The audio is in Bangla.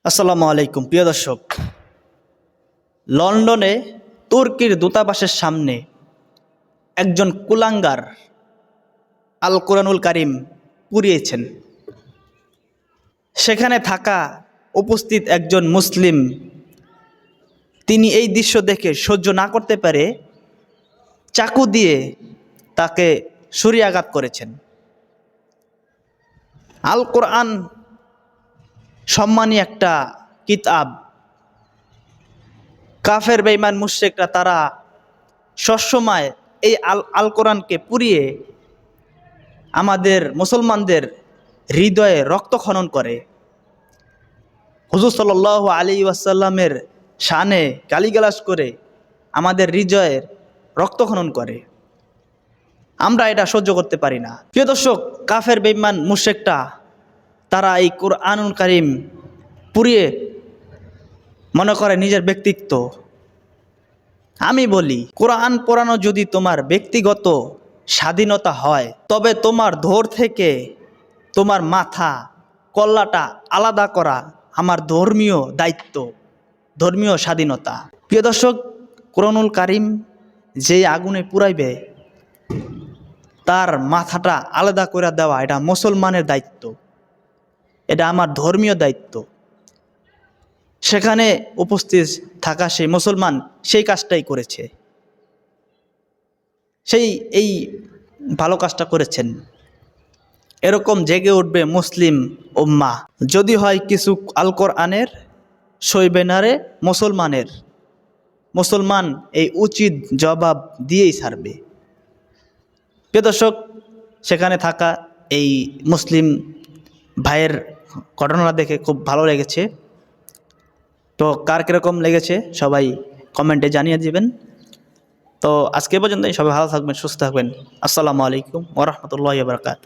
আসসালামু আলাইকুম প্রিয় দর্শক। লন্ডনে তুর্কির দূতাবাসের সামনে একজন কুলাঙ্গার আল কোরআনুল কারিম পুড়িয়েছেন। সেখানে থাকা উপস্থিত একজন মুসলিম তিনি এই দৃশ্য দেখে সহ্য না করতে পারে চাকু দিয়ে তাকে ছুরিয়াঘাত করেছেন। আল কোরআন সম্মানী একটা কিতাব। কাফের বেঈমান মুশরিকরা তারা সবসময় এই আল কোরআনকে পুড়িয়ে আমাদের মুসলমানদের হৃদয়ে রক্তক্ষরণ করে, হুজুর সাল্লাল্লাহু আলাইহি ওয়াসাল্লামের শানে গালিগালাজ করে আমাদের হৃদয়ের রক্তক্ষরণ করে। আমরা এটা সহ্য করতে পারি না। প্রিয় দর্শক, কাফের বেঈমান মুশরিকরা তারা এই কোরআনুল কারীম পুড়িয়ে মনে করে নিজের ব্যক্তিত্ব। আমি বলি, কোরআন পড়ানো যদি তোমার ব্যক্তিগত স্বাধীনতা হয়, তবে তোমার ধর থেকে তোমার মাথা কল্লাটা আলাদা করা আমার ধর্মীয় দায়িত্ব, ধর্মীয় স্বাধীনতা। প্রিয় দর্শক, কোরআনুল কারীম যে আগুনে পুড়াইবে তার মাথাটা আলাদা করে দেওয়া এটা মুসলমানের দায়িত্ব, এটা আমার ধর্মীয় দায়িত্ব। সেখানে উপস্থিত থাকা সেই মুসলমান সেই কাজটাই করেছে, এই ভালো কাজটা করেছেন। এরকম জেগে উঠবে মুসলিম উম্মাহ যদি হয় কিছু আল কোরআনের সইবে না রে মুসলমান এই উচিত জবাব দিয়েই ছাড়বে। প্রিয় দর্শক, সেখানে থাকা এই মুসলিম ভাইয়ের ঘটনাটা দেখে খুব ভালো লেগেছে। তো কার কীরকম লেগেছে সবাই কমেন্টে জানিয়ে দিবেন। তো আজকে পর্যন্ত সবাই ভালো থাকবেন, সুস্থ থাকবেন। আসসালামু আলাইকুম ওয়া রাহমাতুল্লাহি ওয়া বারাকাতুহু।